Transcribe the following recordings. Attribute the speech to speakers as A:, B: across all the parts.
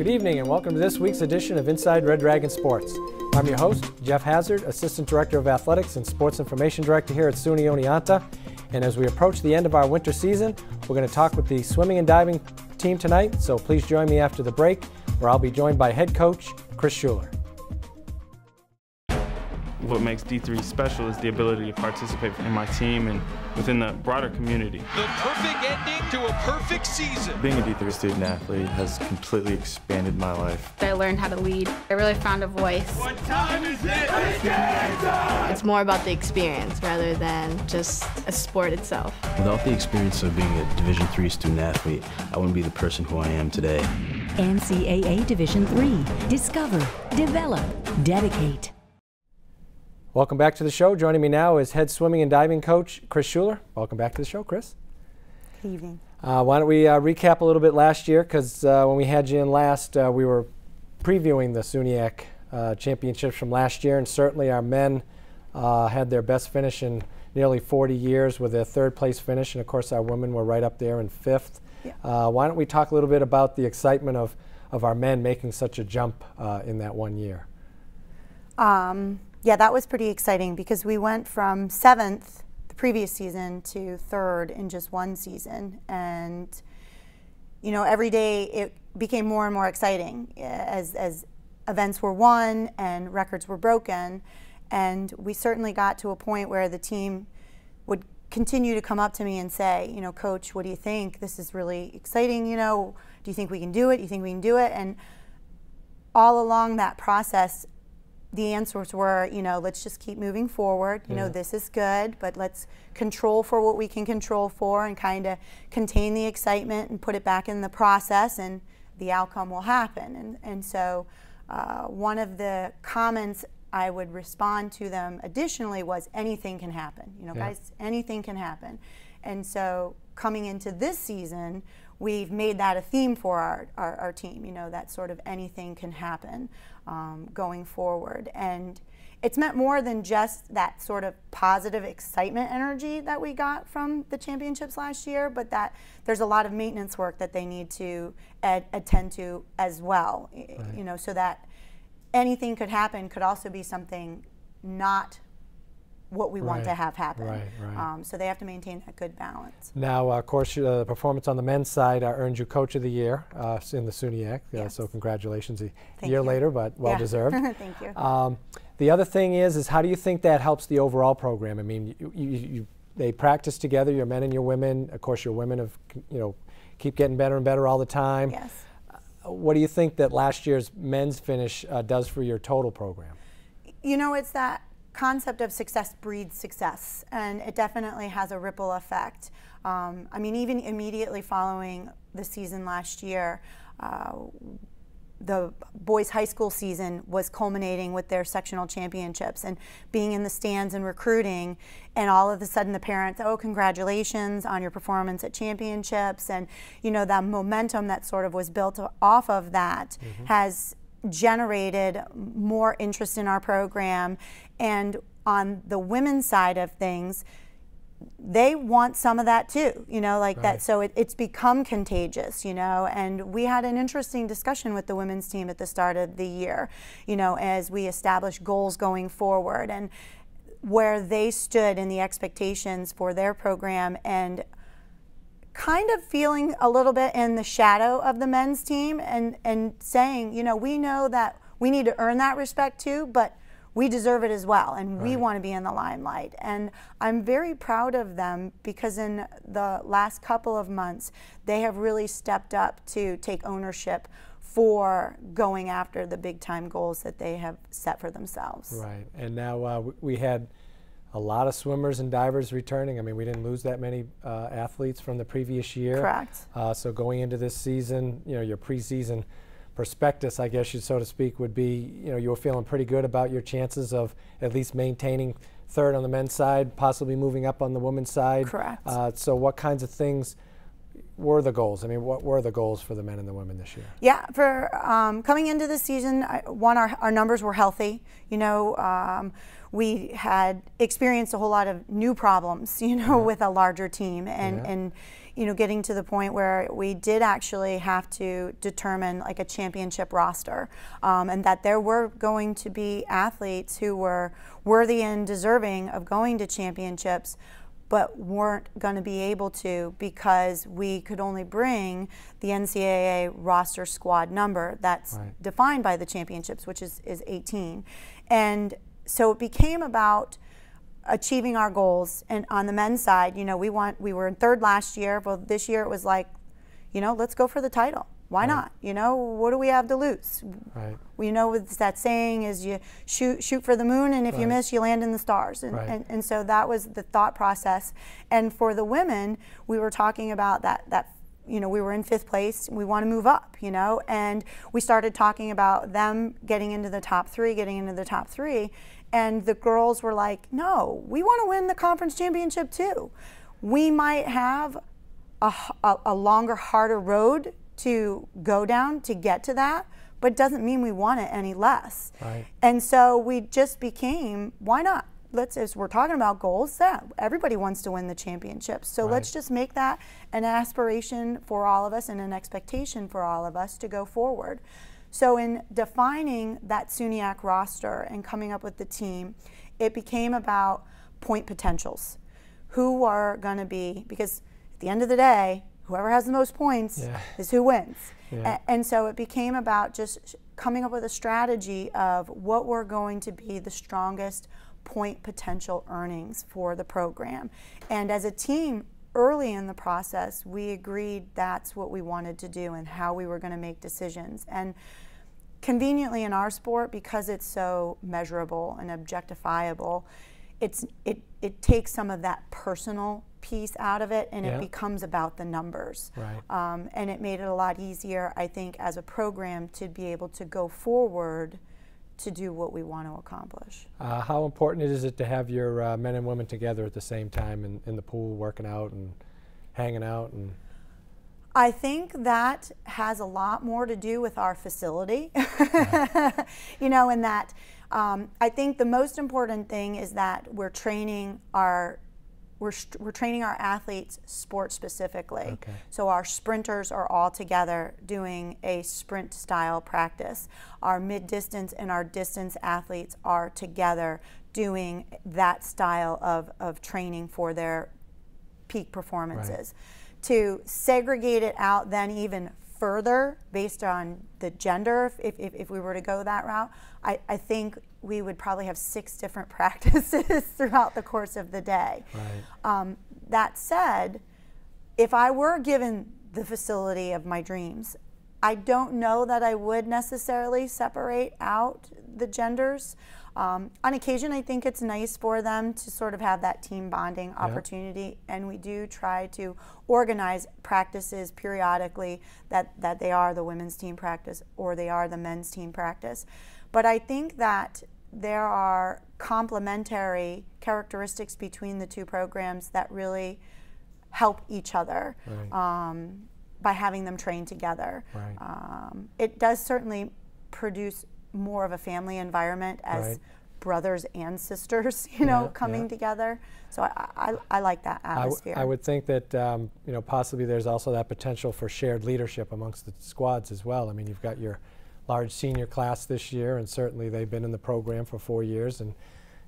A: Good evening and welcome to this week's edition of Inside Red Dragon Sports. I'm your host, Geoff Hassard, Assistant Director of Athletics and Sports Information Director here at SUNY Oneonta. And as we approach the end of our winter season, we're going to talk with the swimming and diving team tonight, so please join me after the break, where I'll be joined by head coach Chris Schuler.
B: What makes D3 special is the ability to participate in my team and within the broader community.
C: The perfect ending to a perfect season.
D: Being a D3 student athlete has completely expanded my life.
E: I learned how to lead. I really found a voice.
C: What time is it?
E: It's more about the experience rather than just a sport itself.
F: Without the experience of being a Division III student athlete, I wouldn't be the person who I am today.
G: NCAA Division III. Discover, develop, dedicate.
A: Welcome back to the show. Joining me now is head swimming and diving coach Chris Schuler. Welcome back to the show, Chris.
H: Good evening.
A: Why don't we recap a little bit last year, because when we had you in last, we were previewing the SUNYAC championships from last year, and certainly our men had their best finish in nearly 40 years with their third place finish, and of course our women were right up there in fifth. Yeah. Why don't we talk a little bit about the excitement of our men making such a jump in that one year?
H: Yeah, that was pretty exciting because we went from 7th the previous season to 3rd in just one season, and you know, every day it became more and more exciting as events were won and records were broken, and we certainly got to a point where the team would continue to come up to me and say, you know, Coach, what do you think? This is really exciting, you know, do you think we can do it? Do you think we can do it? And all along that process, the answers were, you know, let's just keep moving forward. You know, this is good, but let's control for what we can control for and kind of contain the excitement and put it back in the process, and the outcome will happen. And so one of the comments I would respond to them additionally was, anything can happen. You know, guys, anything can happen. And so coming into this season, we've made that a theme for our team, you know, that sort of anything can happen going forward. And it's meant more than just that sort of positive excitement energy that we got from the championships last year, but that there's a lot of maintenance work that they need to attend to as well, you know, so that anything could happen could also be something not what we want to have happen. So they have to maintain a good balance. Now,
A: of course, the performance on the men's side earned you Coach of the Year in the SUNYAC. So congratulations a year later, but well deserved.
H: Thank you.
A: The other thing is how do you think that helps the overall program? I mean, they practice together, your men and your women. Of course, your women have, you know, keep getting better and better all the time.
H: Yes.
A: What do you think that last year's men's finish does for your total program?
H: You know, it's that concept of success breeds success, and it definitely has a ripple effect. I mean, even immediately following the season last year, the boys' high school season was culminating with their sectional championships and being in the stands and recruiting, and all of a sudden the parents, oh, congratulations on your performance at championships, and you know, that momentum that sort of was built off of that has generated more interest in our program. And on the women's side of things, they want some of that too, you know, like that. So it's become contagious, you know, and we had an interesting discussion with the women's team at the start of the year, you know, as we established goals going forward and where they stood in the expectations for their program, and kind of feeling a little bit in the shadow of the men's team and saying, you know, we know that we need to earn that respect too, but we deserve it as well, and we want to be in the limelight. And I'm very proud of them because in the last couple of months, they have really stepped up to take ownership for going after the big time goals that they have set for themselves. Right,
A: and now we had a lot of swimmers and divers returning. I mean, we didn't lose that many athletes from the previous year.
H: Correct.
A: So going into this season, you know, your preseason prospectus, I guess, so to speak, would be, you know, you were feeling pretty good about your chances of at least maintaining third on the men's side, possibly moving up on the women's side.
H: Correct.
A: So what kinds of things were the goals? I mean, what were the goals for the men and the women this year?
H: Yeah, for coming into the season, our numbers were healthy. You know, we had experienced a whole lot of new problems, you know, with a larger team, and you know, getting to the point where we did actually have to determine like a championship roster, and that there were going to be athletes who were worthy and deserving of going to championships, but weren't going to be able to because we could only bring the NCAA roster squad number that's defined by the championships, which is 18. And so it became about achieving our goals. And on the men's side, you know, we were in third last year. Well, this year it was like, you know, let's go for the title. Why not? You know, what do we have to lose? We know it's that saying is you shoot for the moon, and if you miss, you land in the stars. And so that was the thought process. And for the women, we were talking about that you know, we were in 5th place, we want to move up, you know, and we started talking about them getting into the top 3, and the girls were like, no, we want to win the conference championship too. We might have a longer, harder road to go down to get to that, but it doesn't mean we want it any less. And so we just became, why not? As we're talking about goals, everybody wants to win the championships. So let's just make that an aspiration for all of us and an expectation for all of us to go forward. So in defining that SUNYAC roster and coming up with the team, it became about point potentials. Who are going to be, because at the end of the day, whoever has the most points is who wins. And so it became about just coming up with a strategy of what were going to be the strongest point potential earnings for the program. And as a team, early in the process, we agreed that's what we wanted to do and how we were going to make decisions. And conveniently in our sport, because it's so measurable and objectifiable, it takes some of that personal piece out of it, and it becomes about the numbers. And it made it a lot easier, I think, as a program to be able to go forward to do what we want to accomplish.
A: How important is it to have your men and women together at the same time in the pool, working out and hanging out? And
H: I think that has a lot more to do with our facility. You know, in that I think the most important thing is that we're training our athletes sport specifically. So our sprinters are all together doing a sprint style practice. Our mid-distance and our distance athletes are together doing that style of training for their peak performances. To segregate it out then even further based on the gender, if we were to go that route, I think we would probably have 6 different practices throughout the course of the day. That said, if I were given the facility of my dreams, I don't know that I would necessarily separate out the genders. On occasion, I think it's nice for them to sort of have that team bonding opportunity, and we do try to organize practices periodically that they are the women's team practice or they are the men's team practice. But I think that there are complementary characteristics between the two programs that really help each other by having them train together. It does certainly produce more of a family environment as brothers and sisters, you know, coming together. So I like that atmosphere.
A: I would think that you know, possibly there's also that potential for shared leadership amongst the squads as well. I mean, you've got your large senior class this year, and certainly they've been in the program for 4 years, and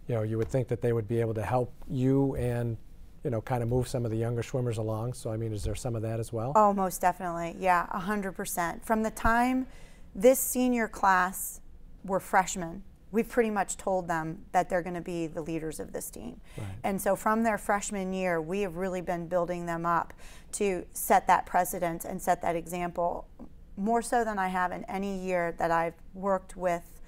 A: you know, you would think that they would be able to help you and, you know, kind of move some of the younger swimmers along. So I mean, is there some of that as well?
H: Oh, most definitely. Yeah, 100%. From the time this senior class were freshmen, we've pretty much told them that they're going to be the leaders of this team. And so from their freshman year, we have really been building them up to set that precedent and set that example, more so than I have in any year that I've worked with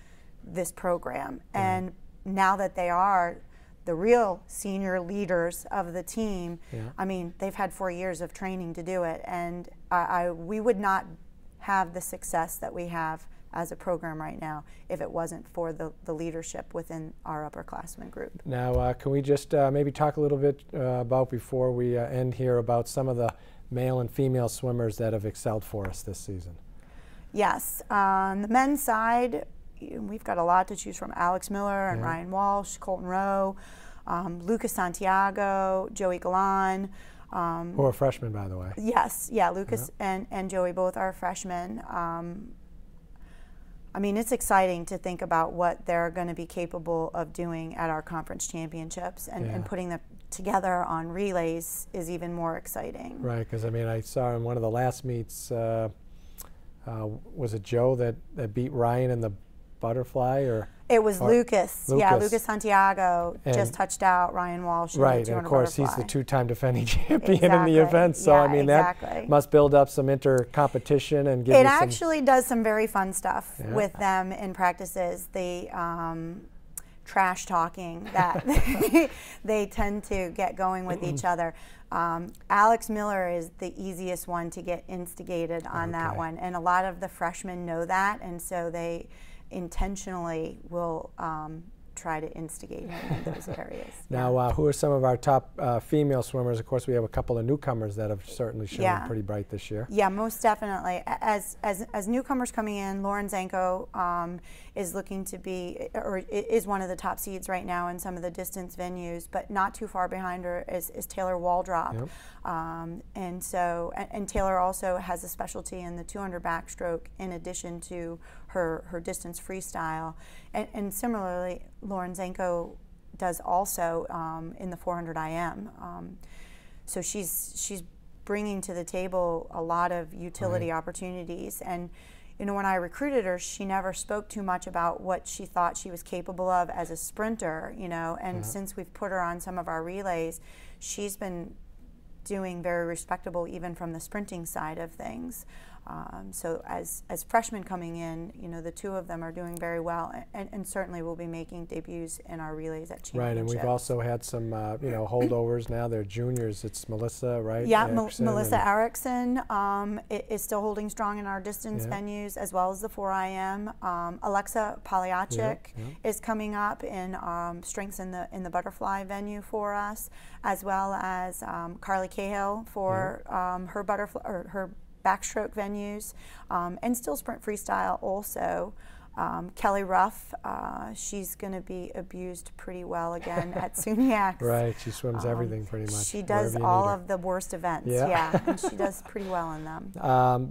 H: this program. And now that they are the real senior leaders of the team, I mean, they've had 4 years of training to do it, and we would not have the success that we have as a program right now if it wasn't for the leadership within our upperclassmen group.
A: Now, can we just maybe talk a little bit about, before we end here, about some of the male and female swimmers that have excelled for us this season.
H: Yes. On the men's side, we've got a lot to choose from. Alex Miller and Ryan Walsh, Colton Rowe, Lucas Santiago, Joey Galan.
A: Who are freshmen, by the way.
H: Yes, yeah, Lucas and Joey both are freshmen. I mean, it's exciting to think about what they're going to be capable of doing at our conference championships, and putting them together on relays is even more exciting.
A: Right, because I mean, I saw in one of the last meets, was it Joe that beat Ryan in the butterfly, or?
H: It was Lucas. Yeah, Lucas Santiago just touched out Ryan Walsh.
A: Right, and of course he's the two-time defending champion in the event. So I mean, that must build up some inter-competition and give you some. It
H: actually does some very fun stuff with them in practices. The trash talking that they tend to get going with each other. Alex Miller is the easiest one to get instigated on that one, and a lot of the freshmen know that, and so they intentionally will try to instigate him in those areas.
A: Now, who are some of our top female swimmers? Of course, we have a couple of newcomers that have certainly shown pretty bright this year.
H: Yeah, most definitely. As newcomers coming in, Lauren Zanko is looking to be, or is one of the top seeds right now in some of the distance venues, but not too far behind her is Taylor Waldrop. And so, and Taylor also has a specialty in the 200 backstroke in addition to her distance freestyle. And similarly, Lauren Zanko does also in the 400 IM. So she's bringing to the table a lot of utility opportunities. And you know, when I recruited her, she never spoke too much about what she thought she was capable of as a sprinter, you know, and since we've put her on some of our relays, she's been doing very respectable even from the sprinting side of things. So as freshmen coming in, you know, the two of them are doing very well, and certainly will be making debuts in our relays at championships.
A: Right, and we've also had some, you know, holdovers now. They're juniors. It's Melissa, right?
H: Yeah, Melissa Erickson is still holding strong in our distance venues, as well as the 4IM. Alexa Palyachik is coming up in strengths in the butterfly venue for us, as well as Carly Cahill for her butterfly or her backstroke venues, and still sprint freestyle also. Kelly Ruff, she's going to be abused pretty well again at SUNYACs.
A: Right, she swims everything pretty much.
H: She does all of the worst events, and she does pretty well in them.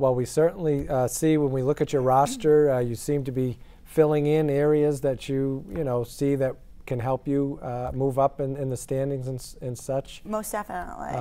A: Well, we certainly see when we look at your roster, you seem to be filling in areas that you know, see that can help you move up in the standings and such.
H: Most definitely.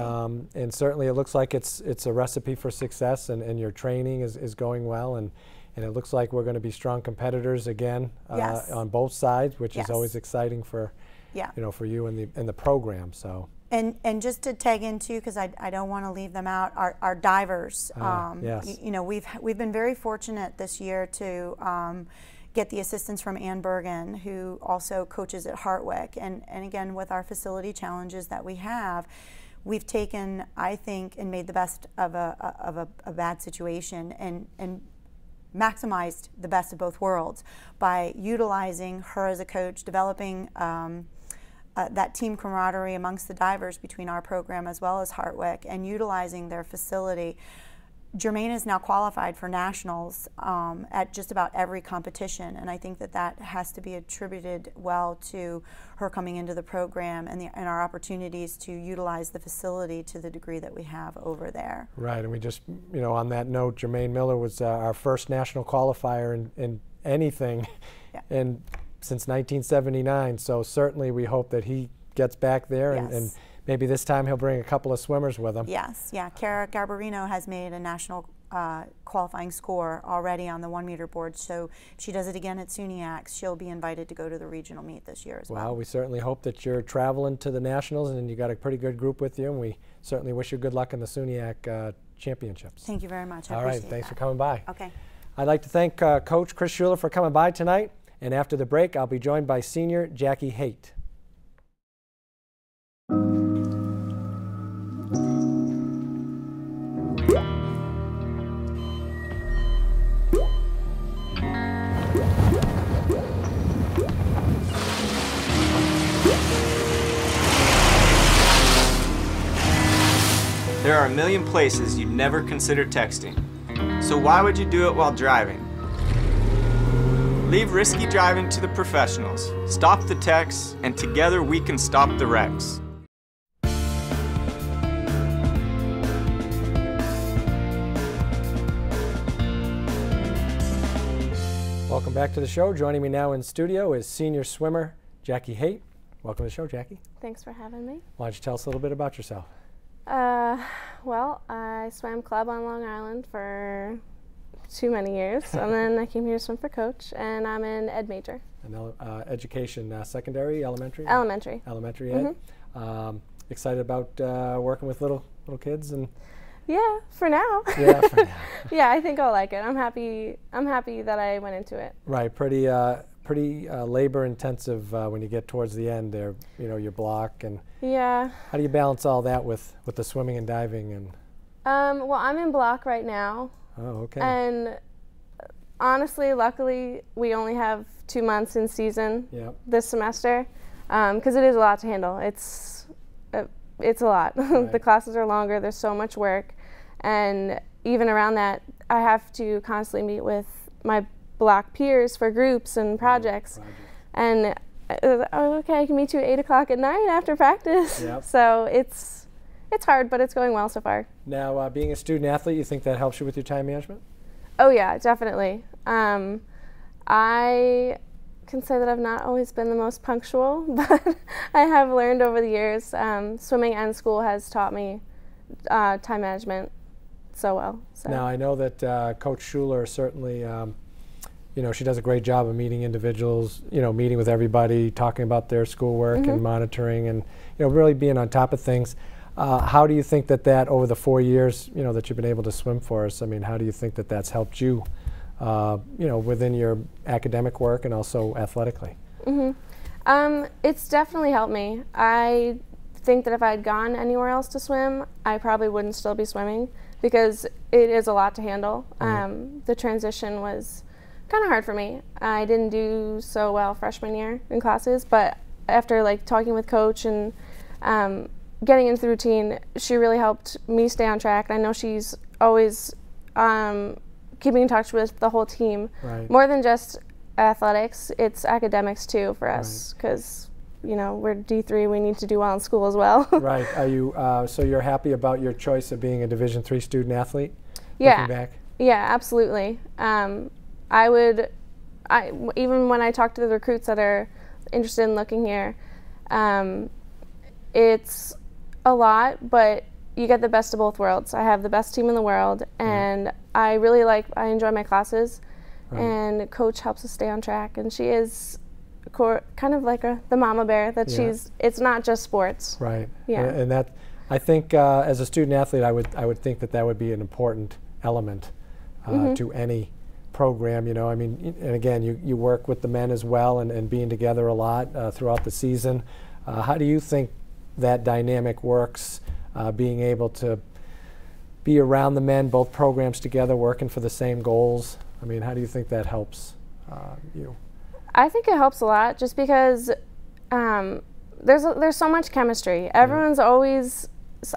A: And certainly it looks like it's a recipe for success, and your training is going well, and it looks like we're going to be strong competitors again on both sides, which is always exciting for you know, for you in the program. So.
H: And just to tag in too, because I don't want to leave them out, our divers. You know, we've been very fortunate this year to get the assistance from Ann Bergen, who also coaches at Hartwick. And again, with our facility challenges that we have, we've taken, I think, and made the best of a bad situation, and maximized the best of both worlds by utilizing her as a coach, developing that team camaraderie amongst the divers between our program as well as Hartwick, and utilizing their facility. Jermaine is now qualified for nationals at just about every competition, and I think that has to be attributed well to her coming into the program and our opportunities to utilize the facility to the degree that we have over there. Right,
A: and we just, you know, on that note, Jermaine Miller was our first national qualifier in anything since 1979, so certainly we hope that he gets back there and maybe this time he'll bring a couple of swimmers with him.
H: Yes, yeah. Cara Garbarino has made a national qualifying score already on the 1 meter board, so if she does it again at SUNYACs, she'll be invited to go to the regional meet this year as well.
A: Well, we certainly hope that you're traveling to the nationals and you got a pretty good group with you, and we certainly wish you good luck in the SUNYAC championships.
H: Thank you very much.
A: All right, thanks for coming by.
H: Okay.
A: I'd like to thank Coach Chris Schuler for coming by tonight, and after the break, I'll be joined by senior Jackie Haight.
I: There are a million places you'd never consider texting. So why would you do it while driving? Leave risky driving to the professionals. Stop the texts, and together we can stop the wrecks.
A: Welcome back to the show. Joining me now in studio is senior swimmer Jackie Haight. Welcome to the show, Jackie.
J: Thanks for having me.
A: Why don't you tell us a little bit about yourself?
J: Well, I swam club on Long Island for too many years, and then I came here to swim for coach, and I'm an ed major.
A: And education, secondary, elementary?
J: Elementary.
A: Elementary ed. Excited about working with little kids and.
J: Yeah, for now.
A: Yeah, for now.
J: Yeah, I think I'll like it. I'm happy that I went into it.
A: Right, pretty labor intensive when you get towards the end there. You know, your block and.
J: Yeah.
A: How do you balance all that with the swimming and diving and?
J: Well, I'm in block right now.
A: Oh, okay.
J: And honestly, luckily, we only have 2 months in season this semester, because it is a lot to handle. It's a lot. Right. The classes are longer. There's so much work, and even around that, I have to constantly meet with my block peers for groups and projects. And okay, I can meet you at 8 o'clock at night after practice. Yep. So it's hard, but it's going well so far.
A: Now, being a student athlete, you think that helps you with your time management?
J: Oh yeah, definitely. I can say that I've not always been the most punctual, but I have learned over the years. Swimming and school has taught me time management so well. So.
A: Now, I know that Coach Schuler certainly, she does a great job of meeting individuals, meeting with everybody, talking about their schoolwork and monitoring and, really being on top of things. How do you think that over the 4 years, that you've been able to swim for us, I mean, how do you think that that's helped you, within your academic work and also athletically?
J: It's definitely helped me. I think that if I had gone anywhere else to swim, I probably wouldn't still be swimming because it is a lot to handle. The transition was kind of hard for me. I didn't do so well freshman year in classes, but after talking with Coach and getting into the routine, she really helped me stay on track. And I know she's always keeping in touch with the whole team. Right. More than just athletics, it's academics too for us because, we're D3, we need to do well in school as well. Right.
A: Are you, so you're happy about your choice of being a Division III student athlete?
J: Yeah.
A: Looking back? Yeah,
J: absolutely. Even when I talk to the recruits that are interested in looking here, it's a lot, but you get the best of both worlds. I have the best team in the world, and I enjoy my classes, and Coach helps us stay on track, and she is kind of like the mama bear that it's not just sports. Right. Yeah.
A: And that, I think as a student athlete, I would think that would be an important element to any program, I mean, and again, you work with the men as well and being together a lot throughout the season. How do you think that dynamic works, being able to be around the men, both programs together, working for the same goals? I mean, how do you think that helps you?
J: I think it helps a lot just because there's so much chemistry. Everyone's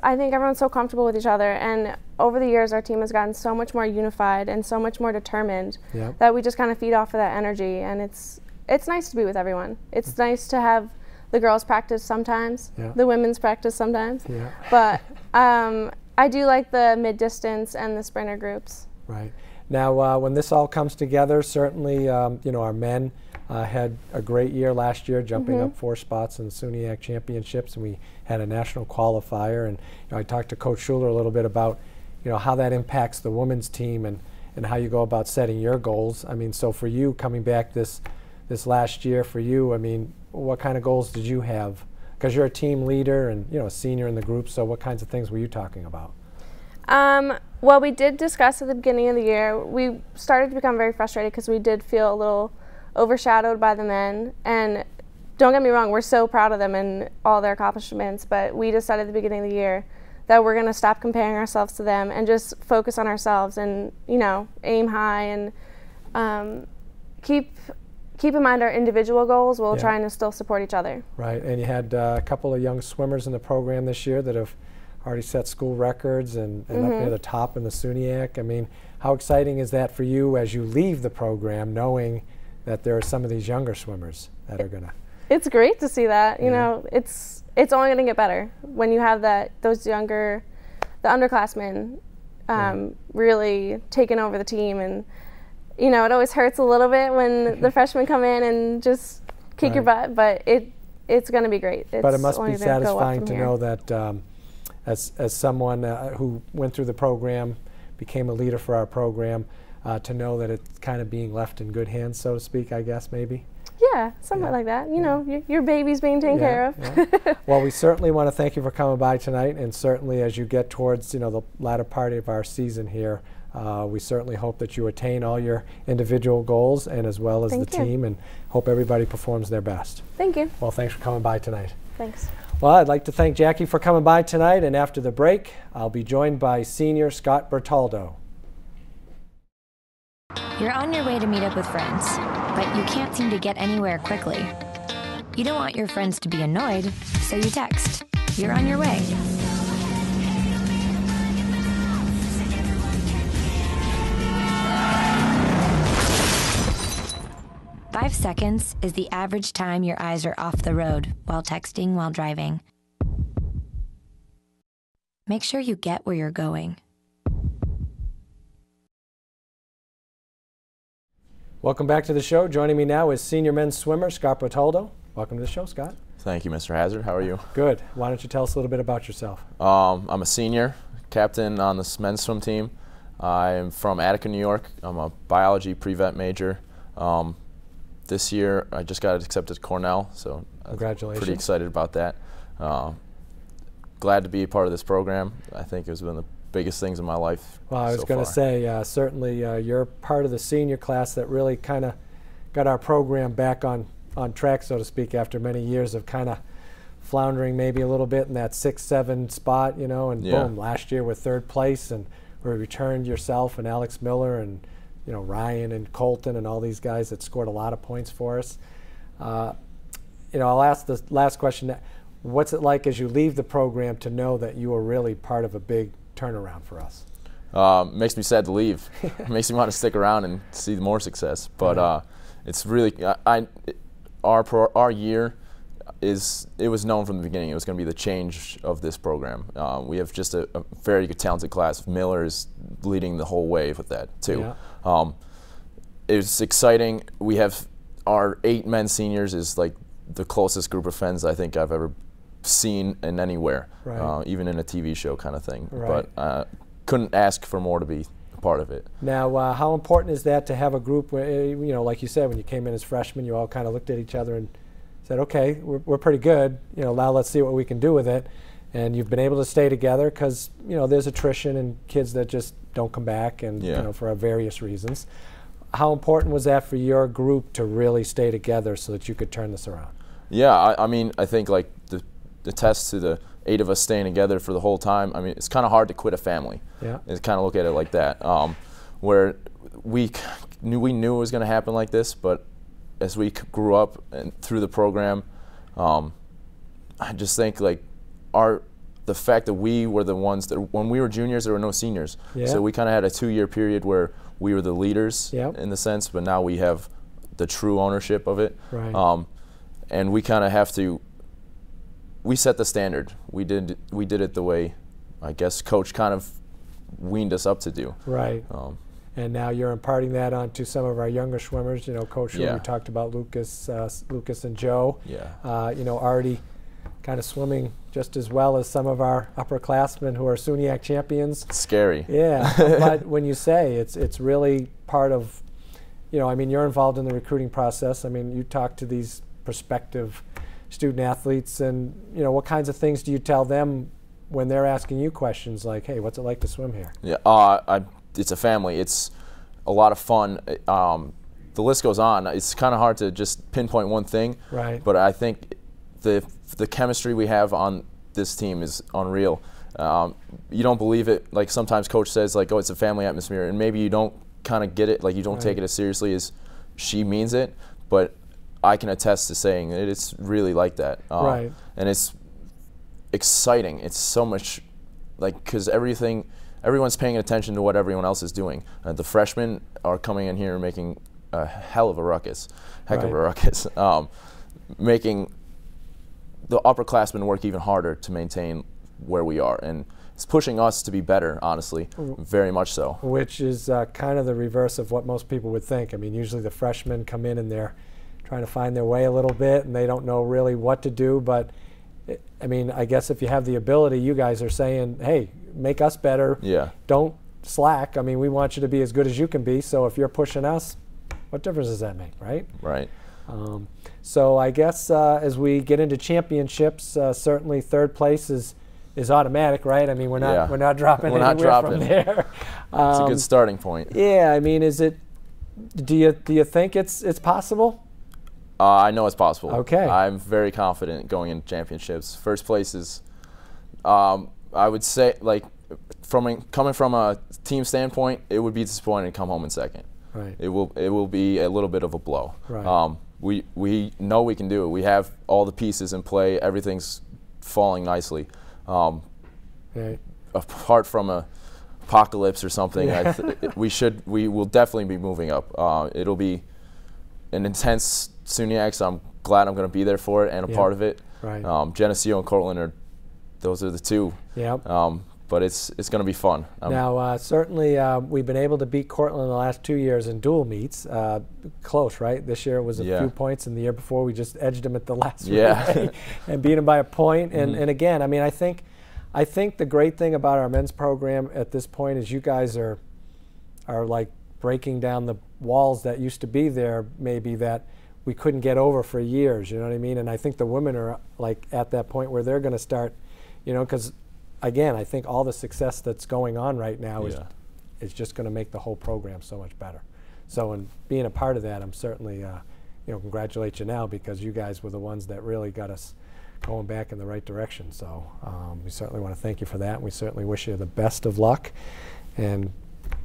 J: I think everyone's so comfortable with each other, and over the years our team has gotten so much more unified and so much more determined that we just kind of feed off of that energy, and it's nice to be with everyone. It's nice to have the girls practice sometimes, the women's practice sometimes, but I do like the mid-distance and the sprinter groups.
A: Right. Now, when this all comes together, certainly, our men had a great year last year, jumping up 4 spots in the SUNYAC championships, and we had a national qualifier. And I talked to Coach Schuler a little bit about, how that impacts the women's team and how you go about setting your goals. I mean, so for you coming back this last year, for you, I mean, what kind of goals did you have? Because you're a team leader and a senior in the group. So what kinds of things were you talking about?
J: Well, we did discuss at the beginning of the year. We started to become very frustrated because we did feel a little overshadowed by the men, and don't get me wrong, we're so proud of them and all their accomplishments, but we decided at the beginning of the year that we're going to stop comparing ourselves to them and just focus on ourselves and aim high and keep in mind our individual goals while trying to still support each other.
A: Right, and you had a couple of young swimmers in the program this year that have already set school records and up near the top in the SUNYAC. I mean, how exciting is that for you as you leave the program, knowing that there are some of these younger swimmers that are going to?
J: It's great to see that. You know, it's only going to get better when you have those younger, the underclassmen really taking over the team. And, you know, it always hurts a little bit when the freshmen come in and just kick your butt, but it's going to be great.
A: But it must be satisfying to know that as someone who went through the program, became a leader for our program, to know that it's kind of being left in good hands, so to speak, I guess, maybe?
J: Yeah, somewhat like that. You know, your baby's being taken care of.
A: Well, we certainly want to thank you for coming by tonight, and certainly as you get towards, you know, the latter part of our season here, we certainly hope that you attain all your individual goals and as well as the team, and hope everybody performs their best.
J: Thank you.
A: Well, thanks for coming by tonight.
J: Thanks.
A: Well, I'd like to thank Jackie for coming by tonight, and after the break, I'll be joined by senior Scott Bertaldo.
K: You're on your way to meet up with friends, but you can't seem to get anywhere quickly. You don't want your friends to be annoyed, so you text. You're on your way. Five seconds is the average time your eyes are off the road while texting while driving. Make sure you get where you're going.
A: Welcome back to the show. Joining me now is senior men's swimmer Scott Bertaldo. Welcome to the show, Scott.
D: Thank you, Mr. Hassard. How are you?
A: Good. Why don't you tell us a little bit about yourself?
D: I'm a senior, captain on the men's swim team. I'm from Attica, New York. I'm a biology pre-vet major. This year, I just got accepted to Cornell, so
A: congratulations.
D: I'm pretty excited about that. Glad to be a part of this program. I think it's been the biggest things in my life.
A: Well, I was going to say, certainly you're part of the senior class that really kind of got our program back on track, so to speak, after many years of kind of floundering maybe a little bit in that 6-7 spot, you know, and boom, last year we're third place, and we returned yourself and Alex Miller and, you know, Ryan and Colton and all these guys that scored a lot of points for us. You know, I'll ask the last question. What's it like as you leave the program to know that you are really part of a big turnaround for us?
D: Makes me sad to leave. Makes me want to stick around and see more success. But it's really our year it was known from the beginning it was going to be the change of this program. We have just a very talented class. Miller is leading the whole wave with that too. It's exciting. We have our 8 men seniors is like the closest group of friends I think I've ever seen in anywhere, even in a TV show kind of thing. But couldn't ask for more to be a part of it.
A: Now, how important is that to have a group where, you know, like you said, when you came in as freshmen, you all kind of looked at each other and said, okay, we're pretty good, you know, now let's see what we can do with it. And you've been able to stay together because, you know, there's attrition and kids that just don't come back and, you know, for various reasons. How important was that for your group to really stay together so that you could turn this around?
D: Yeah, I mean, I think like the test to the 8 of us staying together for the whole time, I mean, it's kind of hard to quit a family. Yeah. And kind of look at it like that, where we knew it was going to happen like this, but as we grew up and through the program, I just think like the fact that we were the ones that when we were juniors, there were no seniors. So we kind of had a 2-year period where we were the leaders in the sense, but now we have the true ownership of it. And we kind of have to. We set the standard. We did it the way, I guess, Coach kind of weaned us up to do. And
A: now you're imparting that onto some of our younger swimmers. You know, Coach, we talked about Lucas and Joe. You know, already kind of swimming just as well as some of our upperclassmen who are SUNYAC champions.
D: It's scary.
A: But when you say it's really part of, you know, I mean, you're involved in the recruiting process. I mean, you talk to these prospective student athletes, and you know, what kinds of things do you tell them when they're asking you questions like, hey, what's it like to swim here?
D: It's a family. It's a lot of fun. The list goes on. It's kind of hard to just pinpoint one thing, but I think the chemistry we have on this team is unreal. You don't believe it. Like sometimes Coach says like, oh, it's a family atmosphere, and maybe you don't kind of get it, like you don't take it as seriously as she means it, but I can attest to saying it's really like that. And it's exciting. It's so much like, because everyone's paying attention to what everyone else is doing. The freshmen are coming in here and making a hell of a ruckus, heck of a ruckus, making the upperclassmen work even harder to maintain where we are, and it's pushing us to be better, honestly, very much so.
A: Which is kind of the reverse of what most people would think. I mean, usually the freshmen come in and they're trying to find their way a little bit, and they don't know really what to do. But I mean, I guess if you have the ability, you guys are saying, hey, make us better.
D: Yeah.
A: Don't slack. I mean, we want you to be as good as you can be. So if you're pushing us, what difference does that make, right?
D: Right.
A: So I guess as we get into championships, certainly third place is automatic, right? I mean, we're not dropping anywhere from there.
D: It's a good starting point.
A: Yeah, I mean, is it? Do you think it's possible?
D: I know it's possible.
A: Okay.
D: I'm very confident going into championships. First place is, I would say, like, coming from a team standpoint, it would be disappointing to come home in second.
A: Right.
D: It will be a little bit of a blow.
A: Right.
D: We know we can do it. We have all the pieces in play. Everything's falling nicely. Apart from a apocalypse or something, we will definitely be moving up. It'll be an intense SUNYAC, so I'm glad I'm going to be there for it and a part of it.
A: Right.
D: Geneseo and Cortland those are the two.
A: Yep.
D: But it's going to be fun.
A: Now, certainly, we've been able to beat Cortland in the last 2 years in dual meets. Close, right? This year it was a few points, and the year before we just edged them at the last relay and beat them by a point. And, and again, I mean, I think the great thing about our men's program at this point is you guys are like breaking down the walls that used to be there, maybe that we couldn't get over for years. You know what I mean? And I think the women are like at that point where they're going to start, you know, because again, I think all the success that's going on right now is just going to make the whole program so much better. So in being a part of that, I'm certainly, you know, congratulate you now, because you guys were the ones that really got us going back in the right direction. So we certainly want to thank you for that. We certainly wish you the best of luck, and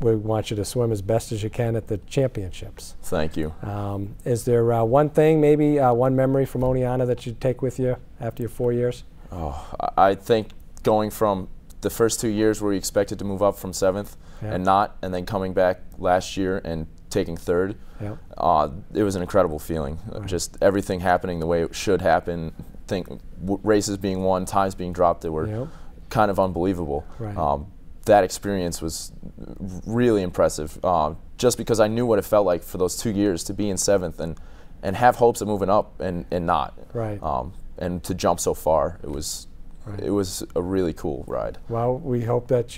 A: we want you to swim as best as you can at the championships.
D: Thank you.
A: Is there one thing, maybe one memory from Oneonta that you'd take with you after your 4 years?
D: Oh, I think going from the first 2 years where we expected to move up from 7th and then coming back last year and taking 3rd, it was an incredible feeling. Just everything happening the way it should happen. Races being won, times being dropped that were kind of unbelievable. That experience was really impressive, just because I knew what it felt like for those 2 years to be in 7th and have hopes of moving up and not. And to jump so far, it was a really cool ride. Well,
A: we hope that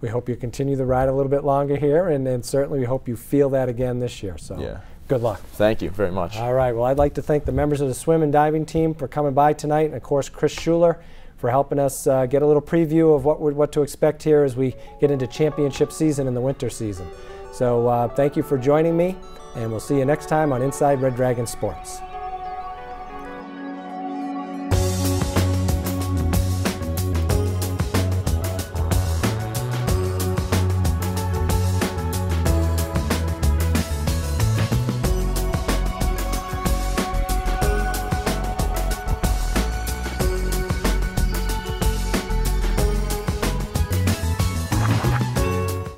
A: we hope you continue the ride a little bit longer here, and certainly we hope you feel that again this year. So good luck.
D: Thank you very much.
A: All right. Well, I'd like to thank the members of the swim and diving team for coming by tonight, and of course Chris Schuler for helping us get a little preview of what to expect here as we get into championship season in the winter season. So thank you for joining me, and we'll see you next time on Inside Red Dragon Sports.